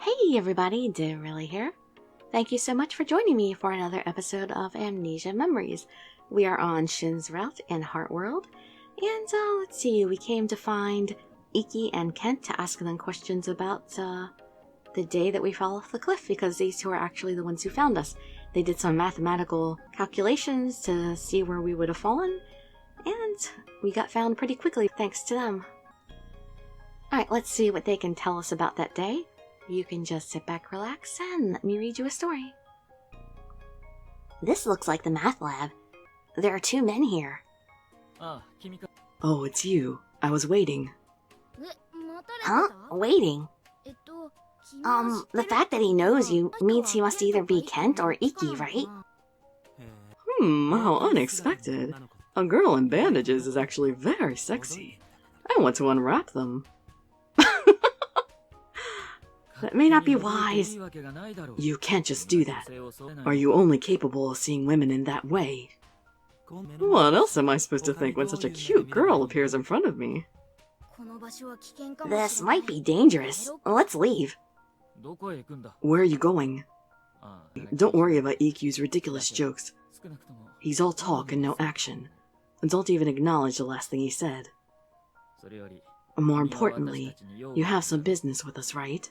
Hey everybody, Dirili here. Thank you so much for joining me for another episode of Amnesia Memories. We are on Shin's route in Heartworld, and let's see, we came to find Iki and Kent to ask them questions about the day that we fell off the cliff, because these two are actually the ones who found us. They did some mathematical calculations to see where we would have fallen, and we got found pretty quickly thanks to them. Alright, let's see what they can tell us about that day. You can just sit back, relax, and let me read you a story. This looks like the math lab. There are two men here. Oh, it's you. I was waiting. Huh? Waiting? The fact that he knows you means he must either be Kent or Iki, right? How unexpected. A girl in bandages is actually very sexy. I want to unwrap them. That may not be wise. You can't just do that. Are you only capable of seeing women in that way? What else am I supposed to think when such a cute girl appears in front of me? This might be dangerous. Let's leave. Where are you going? Don't worry about EQ's ridiculous jokes. He's all talk and no action. Don't even acknowledge the last thing he said. More importantly, you have some business with us, right?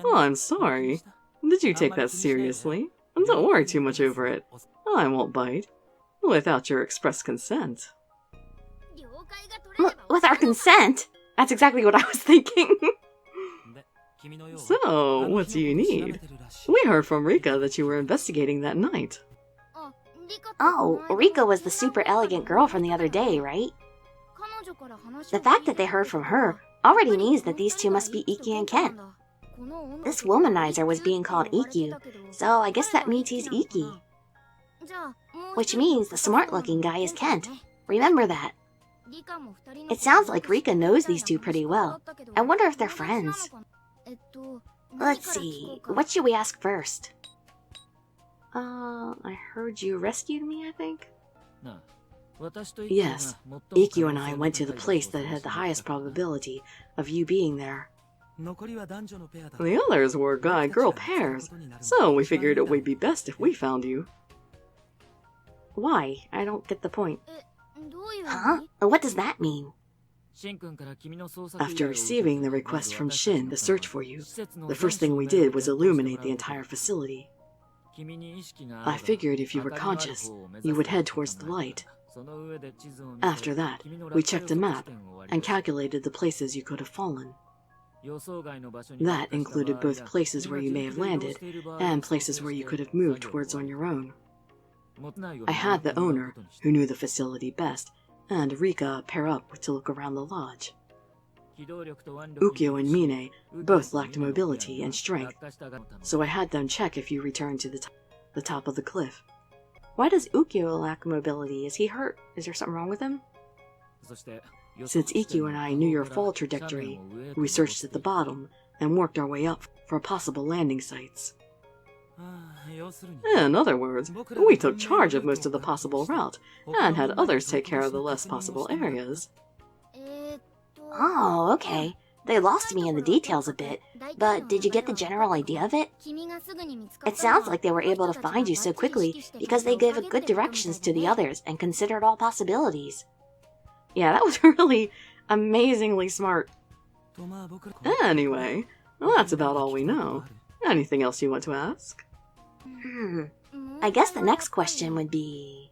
Oh, I'm sorry. Did you take that seriously? Don't worry too much over it. I won't bite. Without your express consent. With our consent? That's exactly what I was thinking. So, what do you need? We heard from Rika that you were investigating that night. Oh, Rika was the super elegant girl from the other day, right? The fact that they heard from her already means that these two must be Iki and Kent. This womanizer was being called EQ, so I guess that means he's Iki. Which means the smart-looking guy is Kent. Remember that. It sounds like Rika knows these two pretty well. I wonder if they're friends. Let's see, what should we ask first? I heard you rescued me, I think? Yes, EQ and I went to the place that had the highest probability of you being there. The others were guy-girl pairs, so we figured it would be best if we found you. Why? I don't get the point. Huh? What does that mean? After receiving the request from Shin to search for you, the first thing we did was illuminate the entire facility. I figured if you were conscious, you would head towards the light. After that, we checked a map and calculated the places you could have fallen. That included both places where you may have landed and places where you could have moved towards on your own. I had the owner, who knew the facility best, and Rika pair up to look around the lodge. Ukyo and Mine both lacked mobility and strength, so I had them check if you returned to the top of the cliff. Why does Ukyo lack mobility? Is he hurt? Is there something wrong with him? Since EQ and I knew your fall trajectory, we searched at the bottom and worked our way up for possible landing sites. In other words, we took charge of most of the possible route and had others take care of the less possible areas. Oh, okay. They lost me in the details a bit, but did you get the general idea of it? It sounds like they were able to find you so quickly because they gave good directions to the others and considered all possibilities. Yeah, that was really amazingly smart. Anyway, that's about all we know. Anything else you want to ask? I guess the next question would be...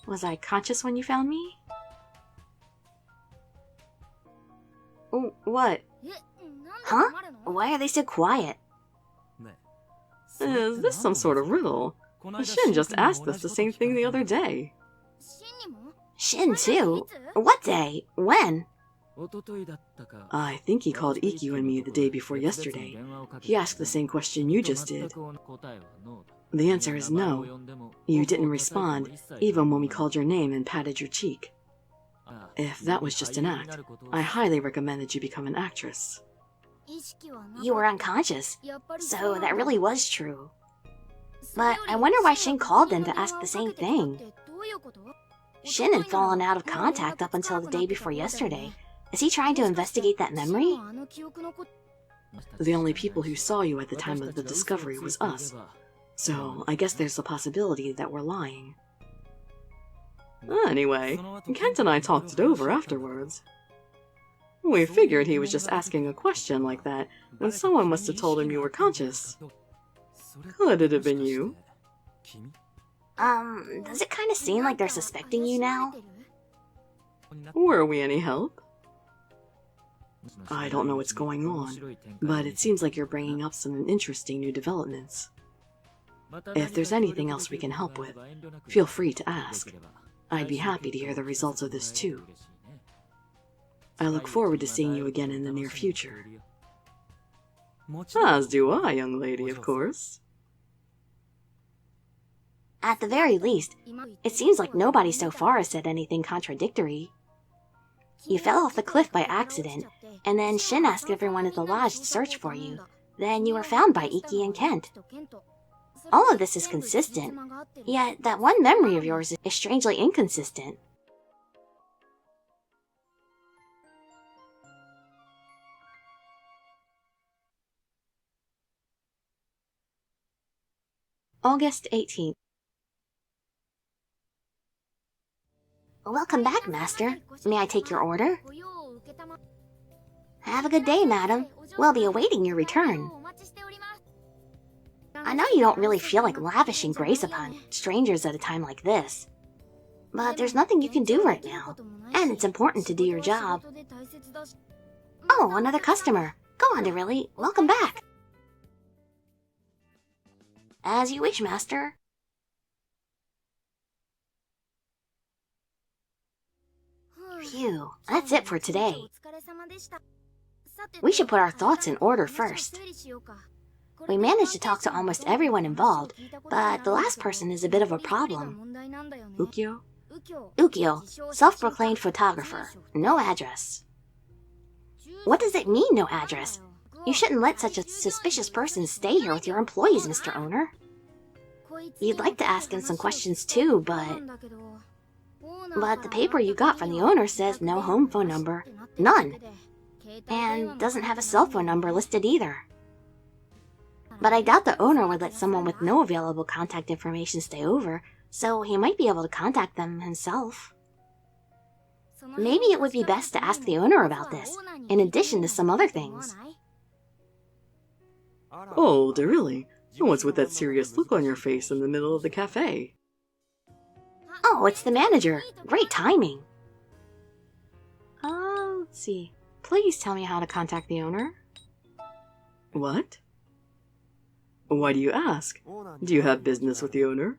Was I conscious when you found me? Oh, what? Huh? Why are they so quiet? Is this some sort of riddle? Shin just asked us the same thing the other day. Shin too? What day? When? I think he called EQ and me the day before yesterday. He asked the same question you just did. The answer is no. You didn't respond, even when we called your name and patted your cheek. If that was just an act, I highly recommend that you become an actress. You were unconscious, so that really was true. But I wonder why Shin called them to ask the same thing. Shin had fallen out of contact up until the day before yesterday. Is he trying to investigate that memory? The only people who saw you at the time of the discovery was us. So, I guess there's a possibility that we're lying. Anyway, Kent and I talked it over afterwards. We figured he was just asking a question like that when someone must have told him you were conscious. Could it have been you? Does it kind of seem like they're suspecting you now? Were we any help? I don't know what's going on, but it seems like you're bringing up some interesting new developments. If there's anything else we can help with, feel free to ask. I'd be happy to hear the results of this too. I look forward to seeing you again in the near future. As do I, young lady, of course. At the very least, it seems like nobody so far has said anything contradictory. You fell off the cliff by accident, and then Shin asked everyone at the lodge to search for you. Then you were found by Iki and Kent. All of this is consistent, yet that one memory of yours is strangely inconsistent. August 18th. Welcome back, Master. May I take your order? Have a good day, madam. We'll be awaiting your return. I know you don't really feel like lavishing grace upon strangers at a time like this, but there's nothing you can do right now, and it's important to do your job. Oh, another customer. Go on, Dirili. Welcome back. As you wish, Master. Phew, that's it for today. We should put our thoughts in order first. We managed to talk to almost everyone involved, but the last person is a bit of a problem. Ukyo? Ukyo, self-proclaimed photographer. No address. What does it mean, no address? You shouldn't let such a suspicious person stay here with your employees, Mr. Owner. You'd like to ask him some questions too, but the paper you got from the owner says no home phone number. None. And doesn't have a cell phone number listed either. But I doubt the owner would let someone with no available contact information stay over, so he might be able to contact them himself. Maybe it would be best to ask the owner about this, in addition to some other things. Oh, Dirili, what's with that serious look on your face in the middle of the cafe? Oh, it's the manager. Great timing. Let's see. Please tell me how to contact the owner. What? Why do you ask? Do you have business with the owner?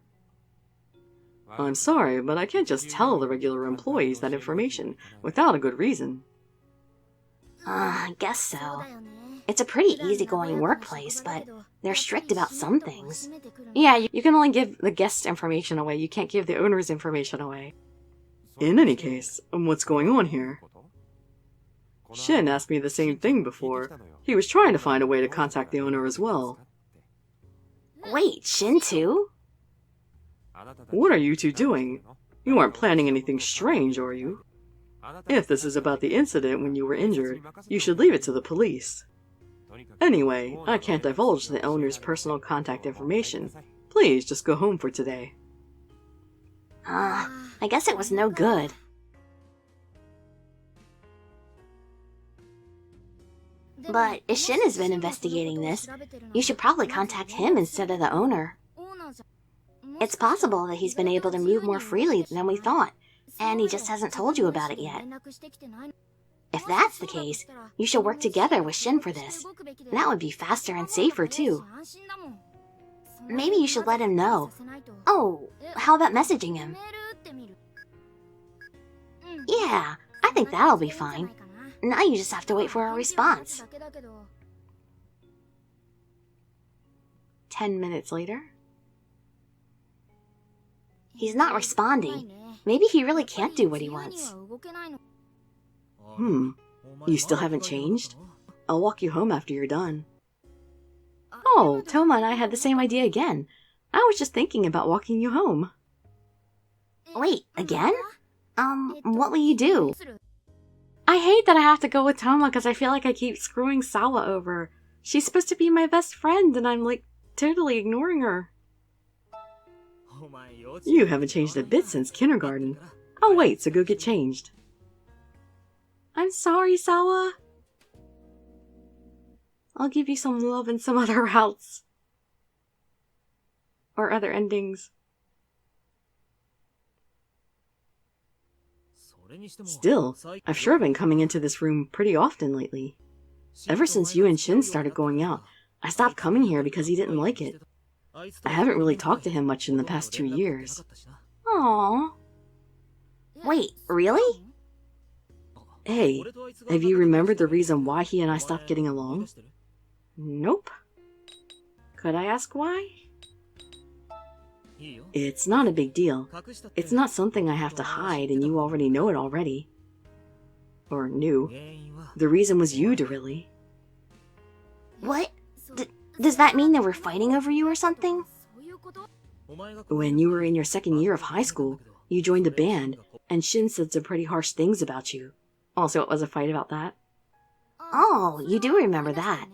I'm sorry, but I can't just tell the regular employees that information without a good reason. I guess so. It's a pretty easygoing workplace, but they're strict about some things. Yeah, you can only give the guest information away. You can't give the owner's information away. In any case, what's going on here? Shin asked me the same thing before. He was trying to find a way to contact the owner as well. Wait, Shin too? What are you two doing? You aren't planning anything strange, are you? If this is about the incident when you were injured, you should leave it to the police. Anyway, I can't divulge the owner's personal contact information. Please just go home for today. I guess it was no good. But if Shin has been investigating this, you should probably contact him instead of the owner. It's possible that he's been able to move more freely than we thought, and he just hasn't told you about it yet. If that's the case, you should work together with Shin for this. That would be faster and safer too. Maybe you should let him know. Oh, how about messaging him? Yeah, I think that'll be fine. Now you just have to wait for a response. 10 minutes later. He's not responding. Maybe he really can't do what he wants. You still haven't changed? I'll walk you home after you're done. Oh, Toma and I had the same idea again. I was just thinking about walking you home. Wait, again? What will you do? I hate that I have to go with Toma because I feel like I keep screwing Sawa over. She's supposed to be my best friend, and I'm like totally ignoring her. You haven't changed a bit since kindergarten. I'll wait, so go get changed. I'm sorry, Sawa. I'll give you some love in some other routes. Or other endings. Still, I've sure been coming into this room pretty often lately. Ever since you and Shin started going out, I stopped coming here because he didn't like it. I haven't really talked to him much in the past 2 years. Aww. Wait, really? Hey, have you remembered the reason why he and I stopped getting along? Nope. Could I ask why? It's not a big deal. It's not something I have to hide, and you already know it already. Or knew. The reason was you, Dirili. What? Does that mean they were fighting over you or something? When you were in your second year of high school, you joined a band, and Shin said some pretty harsh things about you. Also, it was a fight about that. Oh, you do remember that.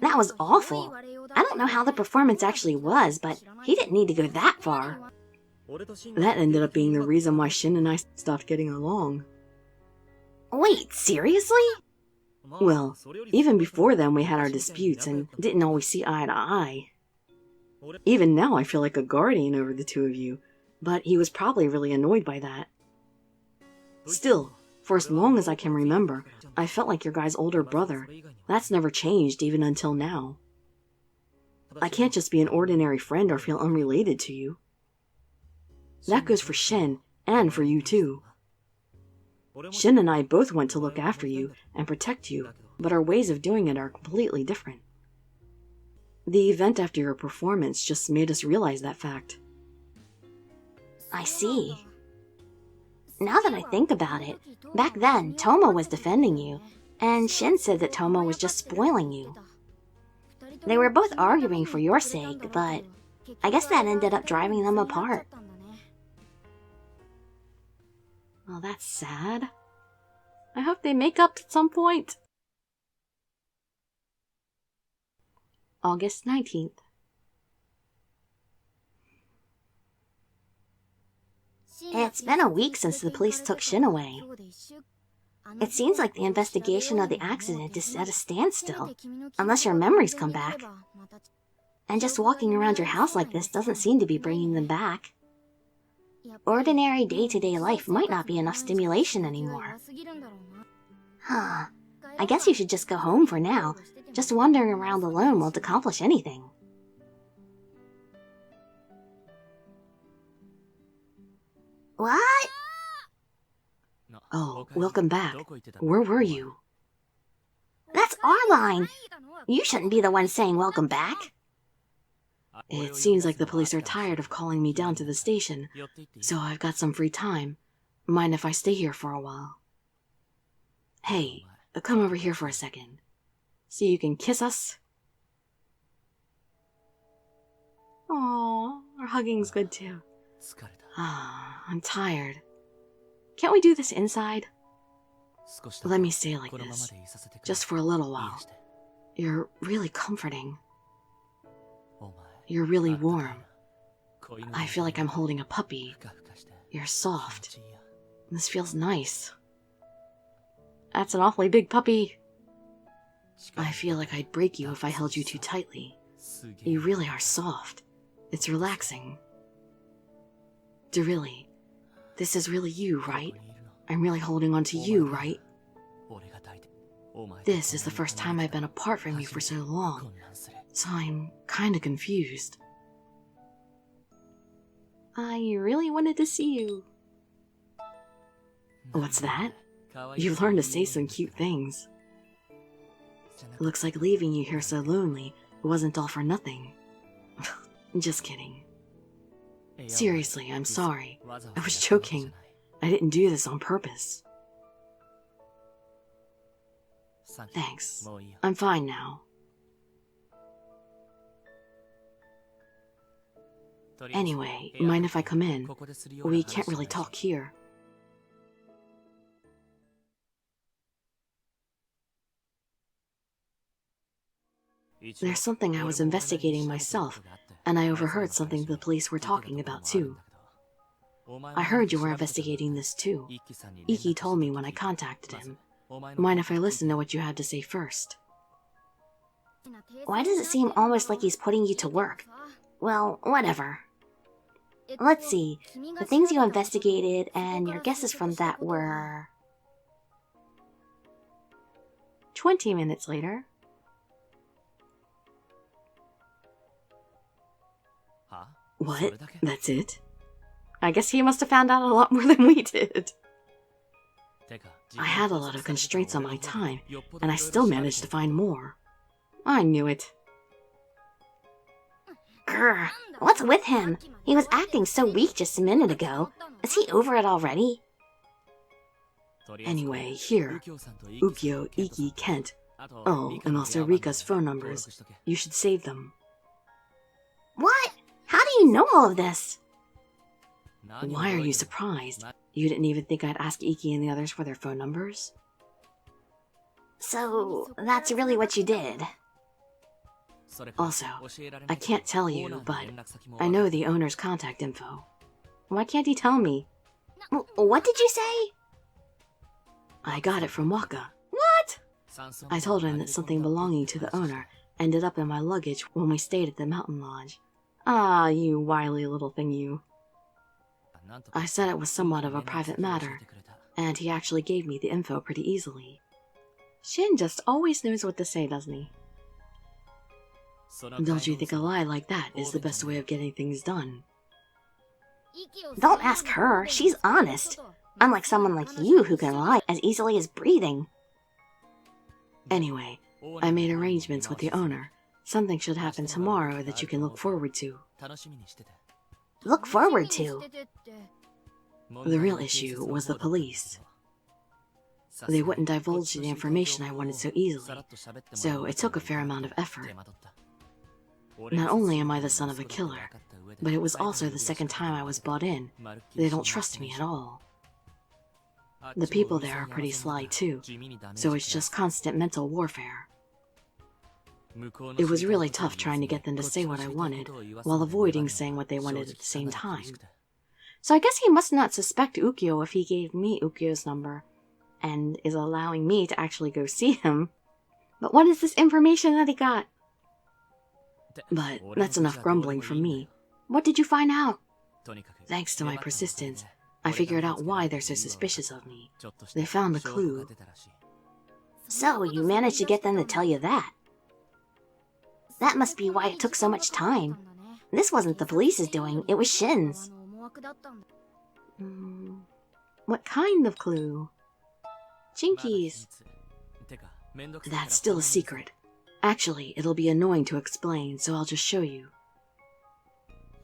That was awful. I don't know how the performance actually was, but he didn't need to go that far. That ended up being the reason why Shin and I stopped getting along. Wait, seriously? Well, even before then we had our disputes and didn't always see eye to eye. Even now I feel like a guardian over the two of you, but he was probably really annoyed by that. Still, for as long as I can remember, I felt like your guy's older brother. That's never changed even until now. I can't just be an ordinary friend or feel unrelated to you. That goes for Shin, and for you too. Shin and I both want to look after you and protect you, but our ways of doing it are completely different. The event after your performance just made us realize that fact. I see. Now that I think about it, back then, Toma was defending you, and Shin said that Toma was just spoiling you. They were both arguing for your sake, but I guess that ended up driving them apart. Well, that's sad. I hope they make up at some point. August 19th. It's been a week since the police took Shin away. It seems like the investigation of the accident is at a standstill, unless your memories come back. And just walking around your house like this doesn't seem to be bringing them back. Ordinary day-to-day life might not be enough stimulation anymore. Huh. I guess you should just go home for now. Just wandering around alone won't accomplish anything. What? Oh, welcome back. Where were you? That's our line! You shouldn't be the one saying welcome back. It seems like the police are tired of calling me down to the station, so I've got some free time. Mind if I stay here for a while? Hey, come over here for a second. So you can kiss us? Aww, our hugging's good too. Ah, I'm tired. Can't we do this inside? Let me stay like this, just for a little while. You're really comforting. You're really warm. I feel like I'm holding a puppy. You're soft. This feels nice. That's an awfully big puppy. I feel like I'd break you if I held you too tightly. You really are soft. It's relaxing. Dirili, this is really you, right? I'm really holding on to you, right? This is the first time I've been apart from you for so long, so I'm kinda confused. I really wanted to see you. What's that? You've learned to say some cute things. Looks like leaving you here so lonely wasn't all for nothing. Just kidding. Seriously, I'm sorry. I was joking. I didn't do this on purpose. Thanks. I'm fine now. Anyway, mind if I come in? We can't really talk here. There's something I was investigating myself, and I overheard something the police were talking about too. I heard you were investigating this too. Iki told me when I contacted him. Mind if I listen to what you had to say first? Why does it seem almost like he's putting you to work? Well, whatever. Let's see. The things you investigated and your guesses from that were... 20 minutes later. What? That's it? I guess he must have found out a lot more than we did. I had a lot of constraints on my time, and I still managed to find more. I knew it. Grr, what's with him? He was acting so weak just a minute ago. Is he over it already? Anyway, here. Ukyo, Iki, Kent. Oh, and also Rika's phone numbers. You should save them. What? How do you know all of this? Why are you surprised? You didn't even think I'd ask Iki and the others for their phone numbers? So, that's really what you did? Also, I can't tell you, but I know the owner's contact info. Why can't he tell me? What did you say? I got it from Waka. What? I told him that something belonging to the owner ended up in my luggage when we stayed at the mountain lodge. Ah, you wily little thing you. I said it was somewhat of a private matter, and he actually gave me the info pretty easily. Shin just always knows what to say, doesn't he? Don't you think a lie like that is the best way of getting things done? Don't ask her, she's honest. Unlike someone like you who can lie as easily as breathing. Anyway, I made arrangements with the owner. Something should happen tomorrow that you can look forward to. Look forward to? The real issue was the police. They wouldn't divulge the information I wanted so easily, so it took a fair amount of effort. Not only am I the son of a killer, but it was also the second time I was bought in. They don't trust me at all. The people there are pretty sly too, so it's just constant mental warfare. It was really tough trying to get them to say what I wanted, while avoiding saying what they wanted at the same time. So I guess he must not suspect Ukyo if he gave me Ukyo's number, and is allowing me to actually go see him. But what is this information that he got? But that's enough grumbling from me. What did you find out? Thanks to my persistence, I figured out why they're so suspicious of me. They found a clue. So, you managed to get them to tell you that? That must be why it took so much time. This wasn't the police's doing, it was Shin's. What kind of clue? Jinkies. That's still a secret. Actually, it'll be annoying to explain, so I'll just show you.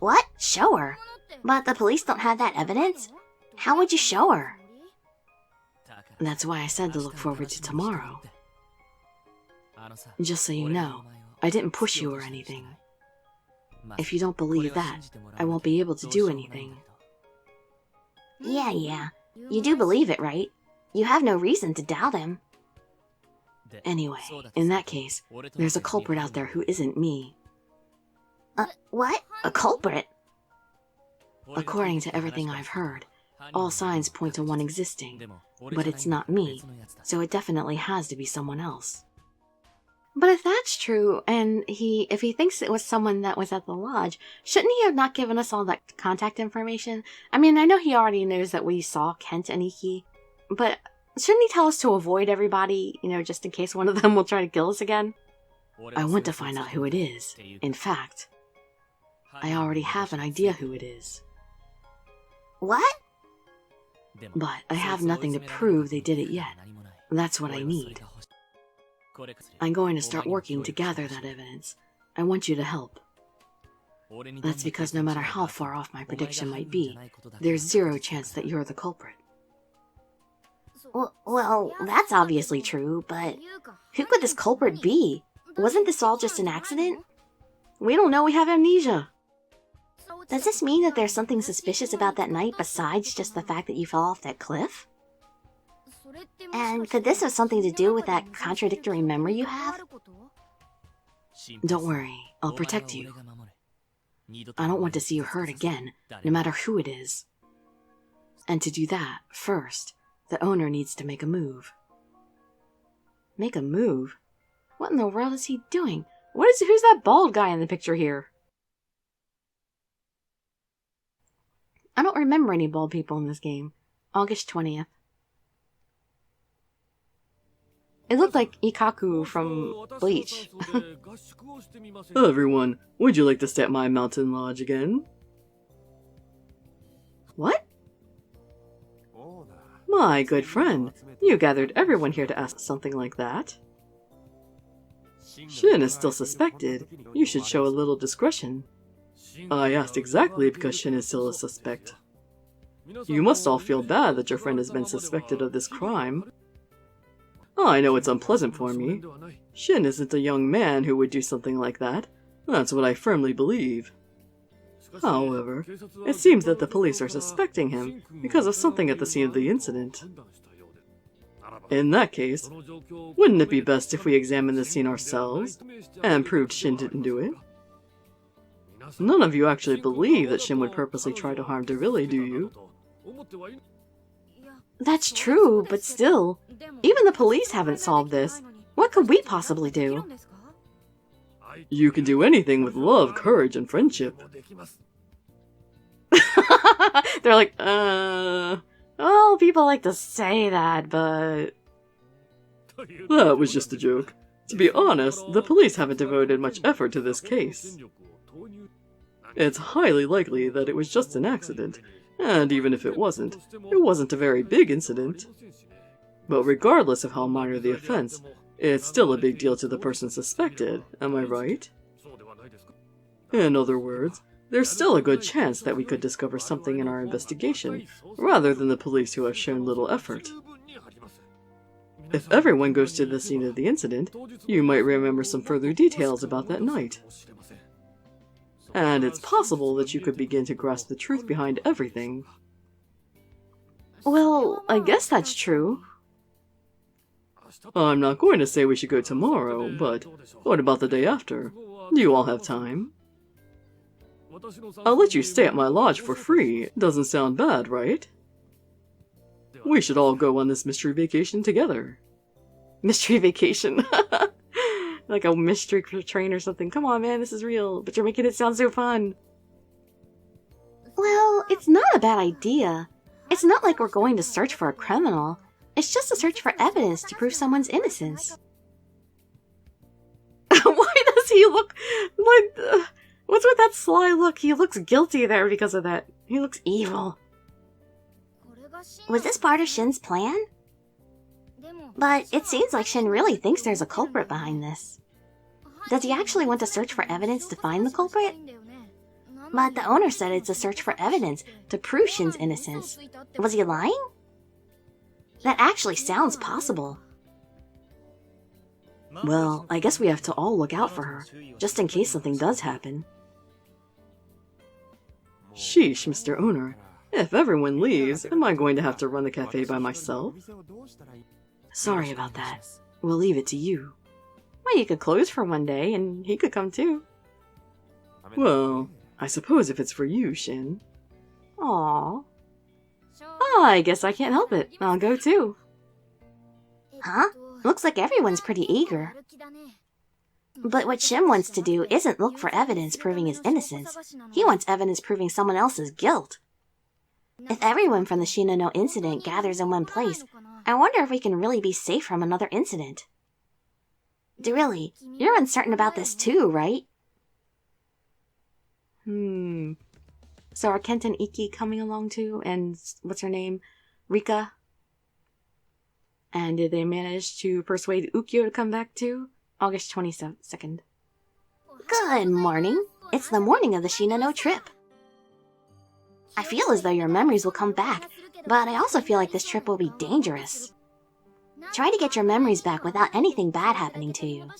What? Show her? But the police don't have that evidence? How would you show her? That's why I said to look forward to tomorrow. Just so you know, I didn't push you or anything. If you don't believe that, I won't be able to do anything. Yeah. You do believe it, right? You have no reason to doubt him. Anyway, in that case, there's a culprit out there who isn't me. What? A culprit? According to everything I've heard, all signs point to one existing, but it's not me, so it definitely has to be someone else. But if that's true, and if he thinks it was someone that was at the lodge, shouldn't he have not given us all that contact information? I mean, I know he already knows that we saw Kent and Iki, but shouldn't he tell us to avoid everybody, just in case one of them will try to kill us again? I want to find out who it is. In fact, I already have an idea who it is. What? But I have nothing to prove they did it yet. That's what I need. I'm going to start working to gather that evidence. I want you to help. That's because no matter how far off my prediction might be, there's zero chance that you're the culprit. Well, that's obviously true, but who could this culprit be? Wasn't this all just an accident? We don't know, we have amnesia. Does this mean that there's something suspicious about that night besides just the fact that you fell off that cliff? And could this have something to do with that contradictory memory you have? Don't worry, I'll protect you. I don't want to see you hurt again, no matter who it is. And to do that, first, the owner needs to make a move. Make a move? What in the world is he doing? Who's that bald guy in the picture here? I don't remember any bald people in this game. August 20th. It looked like Ikaku from Bleach. Hello everyone, would you like to stay at my mountain lodge again? What? My good friend, you gathered everyone here to ask something like that. Shin is still suspected. You should show a little discretion. I asked exactly because Shin is still a suspect. You must all feel bad that your friend has been suspected of this crime. I know it's unpleasant for me. Shin isn't a young man who would do something like that. That's what I firmly believe. However, it seems that the police are suspecting him because of something at the scene of the incident. In that case, wouldn't it be best if we examined the scene ourselves and proved Shin didn't do it? None of you actually believe that Shin would purposely try to harm Dirili, do you? That's true, but still, even the police haven't solved this. What could we possibly do? You can do anything with love, courage, and friendship. They're like, well, people like to say that, but... That was just a joke. To be honest, the police haven't devoted much effort to this case. It's highly likely that it was just an accident, and even if it wasn't a very big incident. But regardless of how minor the offense, it's still a big deal to the person suspected, am I right? In other words, there's still a good chance that we could discover something in our investigation, rather than the police who have shown little effort. If everyone goes to the scene of the incident, you might remember some further details about that night. And it's possible that you could begin to grasp the truth behind everything. Well, I guess that's true. I'm not going to say we should go tomorrow, but what about the day after? Do you all have time? I'll let you stay at my lodge for free. Doesn't sound bad, right? We should all go on this mystery vacation together. Mystery vacation? Like a mystery train or something. Come on, man, this is real. But you're making it sound so fun. Well, it's not a bad idea. It's not like we're going to search for a criminal. It's just a search for evidence to prove someone's innocence. Why does he look like... what's with that sly look? He looks guilty there because of that. He looks evil. Was this part of Shin's plan? But it seems like Shin really thinks there's a culprit behind this. Does he actually want to search for evidence to find the culprit? But the owner said it's a search for evidence to prove Shin's innocence. Was he lying? That actually sounds possible. Well, I guess we have to all look out for her, just in case something does happen. Sheesh, Mr. Owner. If everyone leaves, am I going to have to run the cafe by myself? Sorry about that. We'll leave it to you. Well, you could close for one day, and he could come too. Well, I suppose if it's for you, Shin. Aww. Oh, I guess I can't help it. I'll go too. Huh? Looks like everyone's pretty eager. But what Shin wants to do isn't look for evidence proving his innocence. He wants evidence proving someone else's guilt. If everyone from the Shinano incident gathers in one place, I wonder if we can really be safe from another incident. Dirili, you're uncertain about this too, right? So are Kent and Iki coming along too? And what's her name? Rika? And did they manage to persuade Ukyo to come back too? August 22nd. Good morning. It's the morning of the Shinano trip. I feel as though your memories will come back, but I also feel like this trip will be dangerous. Try to get your memories back without anything bad happening to you.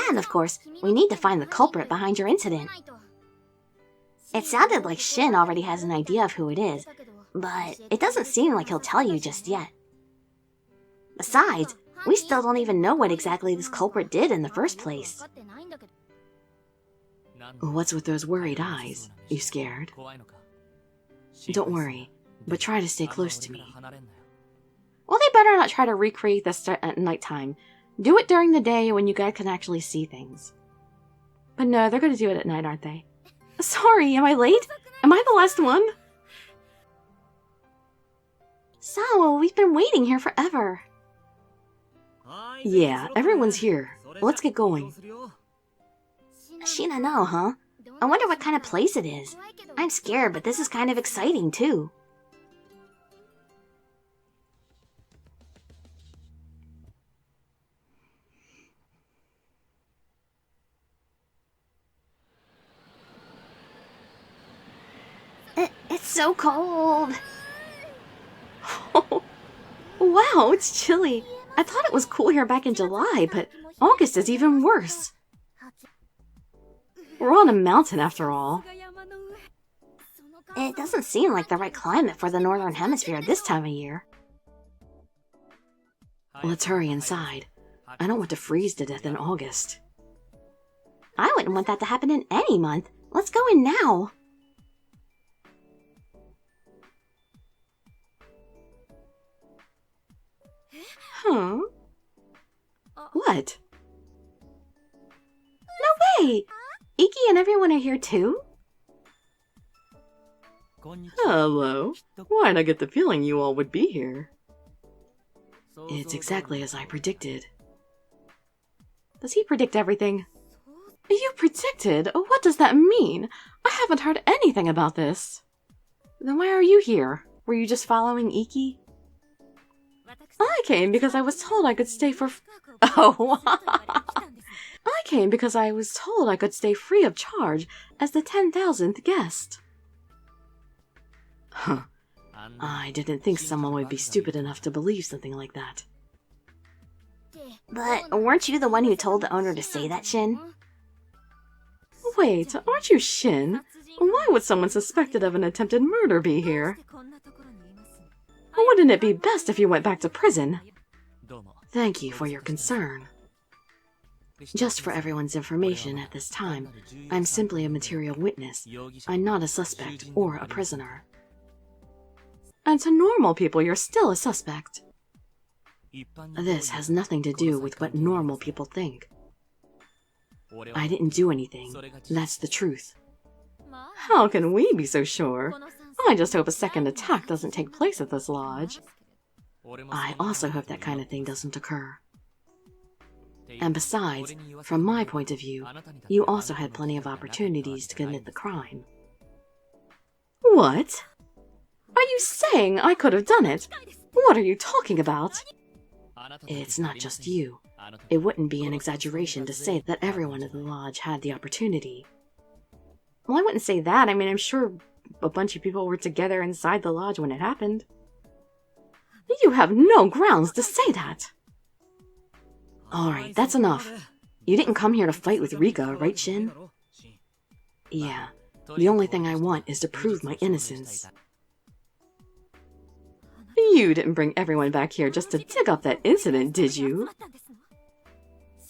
And of course, we need to find the culprit behind your incident. It sounded like Shin already has an idea of who it is, but it doesn't seem like he'll tell you just yet. Besides, We still don't even know what exactly this culprit did in the first place. What's with those worried eyes? You scared? Don't worry, but try to stay close to me. Well, they better not try to recreate this at nighttime. Do it during the day when you guys can actually see things. But no, they're going to do it at night, aren't they? Sorry, am I late? Am I the last one? So, we've been waiting here forever. Yeah, everyone's here. Let's get going. Shin, huh? I wonder what kind of place it is. I'm scared, but this is kind of exciting, too. It's so cold. Wow, it's chilly. I thought it was cool here back in July, but August is even worse. We're on a mountain after all. It doesn't seem like the right climate for the Northern Hemisphere this time of year. Let's hurry inside. I don't want to freeze to death in August. I wouldn't want that to happen in any month. Let's go in now. Huh? What? No way! Iki and everyone are here too? Hello. Why'd I get the feeling you all would be here? It's exactly as I predicted. Does he predict everything? You predicted? What does that mean? I haven't heard anything about this. Then why are you here? Were you just following Iki? I came because I was told I could stay for... Oh! I came because I was told I could stay free of charge as the 10,000th guest. Huh. I didn't think someone would be stupid enough to believe something like that. But weren't you the one who told the owner to say that, Shin? Wait, aren't you Shin? Why would someone suspected of an attempted murder be here? Wouldn't it be best if you went back to prison? Thank you for your concern. Just for everyone's information at this time, I'm simply a material witness. I'm not a suspect or a prisoner. And to normal people, you're still a suspect. This has nothing to do with what normal people think. I didn't do anything. That's the truth. How can we be so sure? I just hope a second attack doesn't take place at this lodge. I also hope that kind of thing doesn't occur. And besides, from my point of view, you also had plenty of opportunities to commit the crime. What? Are you saying I could have done it? What are you talking about? It's not just you. It wouldn't be an exaggeration to say that everyone at the lodge had the opportunity. Well, I wouldn't say that. I mean, I'm sure a bunch of people were together inside the lodge when it happened. You have no grounds to say that. Alright, that's enough. You didn't come here to fight with Rika, right, Shin? Yeah. The only thing I want is to prove my innocence. You didn't bring everyone back here just to dig up that incident, did you?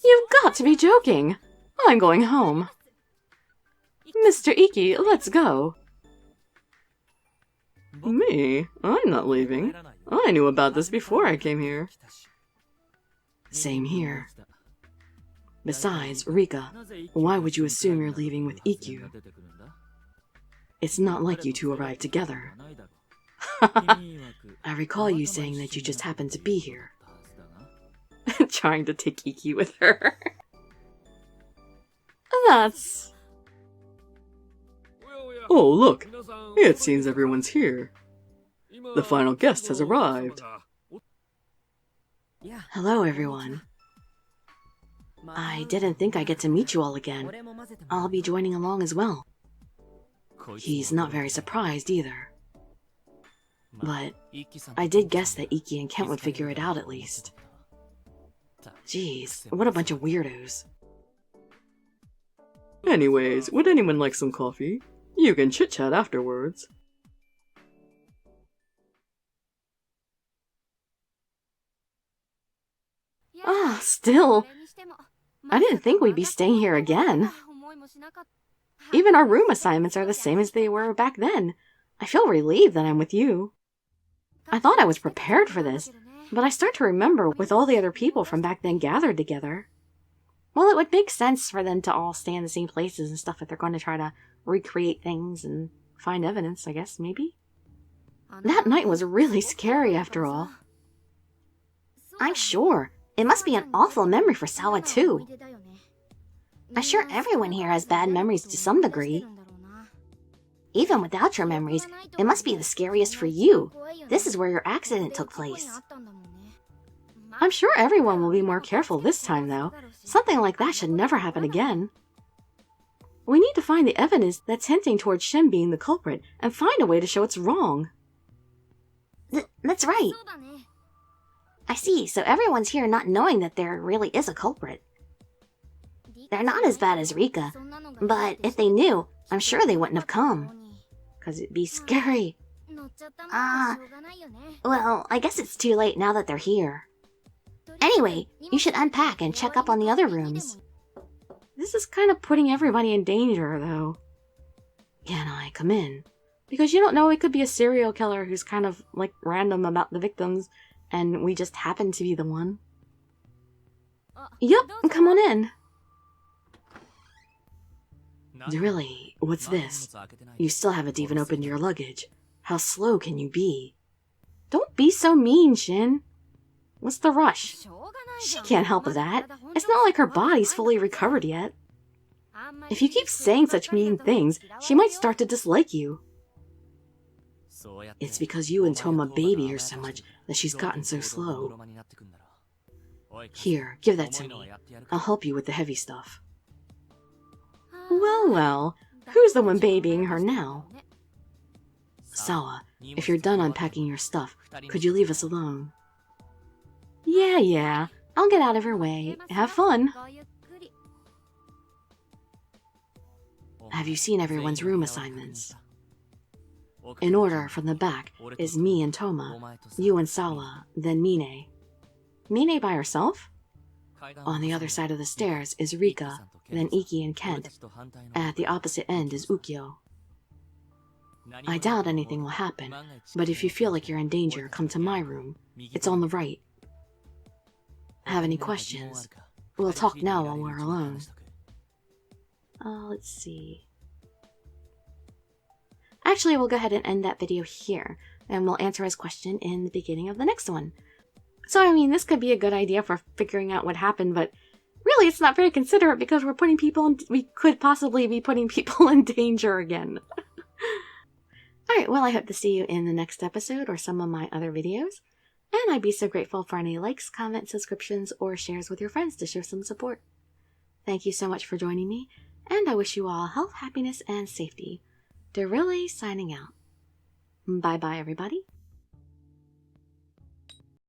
You've got to be joking! I'm going home. Mr. Iki, let's go. Me? I'm not leaving. I knew about this before I came here. Same here. Besides, Rika, why would you assume you're leaving with Ikkyu? It's not like you two arrived together. I recall you saying that you just happened to be here. Trying to take Ikkyu with her. That's... Oh, look! It seems everyone's here. The final guest has arrived. Hello, everyone. I didn't think I'd get to meet you all again. I'll be joining along as well. He's not very surprised either. But I did guess that Iki and Kent would figure it out at least. Jeez, what a bunch of weirdos. Anyways, would anyone like some coffee? You can chit-chat afterwards. Ah, still. I didn't think we'd be staying here again. Even our room assignments are the same as they were back then. I feel relieved that I'm with you. I thought I was prepared for this, but I start to remember with all the other people from back then gathered together. Well, it would make sense for them to all stay in the same places and stuff if they're going to try to recreate things and find evidence, I guess, maybe? That night was really scary after all. I'm sure. It must be an awful memory for Sawa, too. I'm sure everyone here has bad memories to some degree. Even without your memories, it must be the scariest for you. This is where your accident took place. I'm sure everyone will be more careful this time, though. Something like that should never happen again. We need to find the evidence that's hinting towards Shin being the culprit and find a way to show it's wrong. That's right. I see, so everyone's here not knowing that there really is a culprit. They're not as bad as Rika, but if they knew, I'm sure they wouldn't have come. 'Cause it'd be scary. Well, I guess it's too late now that they're here. Anyway, you should unpack and check up on the other rooms. This is kind of putting everybody in danger, though. Can I come in? Because you don't know, it could be a serial killer who's kind of, like, random about the victims, and we just happen to be the one. Yup, come on in. Dirili, what's this? You still haven't even opened your luggage. How slow can you be? Don't be so mean, Shin. What's the rush? She can't help that. It's not like her body's fully recovered yet. If you keep saying such mean things, she might start to dislike you. It's because you and Toma baby her so much that she's gotten so slow. Here, give that to me. I'll help you with the heavy stuff. Well, well, who's the one babying her now? Sawa, if you're done unpacking your stuff, could you leave us alone? Yeah, I'll get out of her way. Have fun. Have you seen everyone's room assignments? In order from the back is me and Toma, you and Sawa, then Mine. Mine by herself? On the other side of the stairs is Rika, then Iki and Kent. At the opposite end is Ukyo. I doubt anything will happen, but if you feel like you're in danger, come to my room. It's on the right. Have any questions? We'll talk now while we're alone. Let's see. Actually, we'll go ahead and end that video here, and we'll answer his question in the beginning of the next one. So, I mean, this could be a good idea for figuring out what happened, but really it's not very considerate because we could possibly be putting people in danger again. Alright, well, I hope to see you in the next episode or some of my other videos. And I'd be so grateful for any likes, comments, subscriptions, or shares with your friends to show some support. Thank you so much for joining me, and I wish you all health, happiness, and safety. Dirili signing out. Bye-bye, everybody.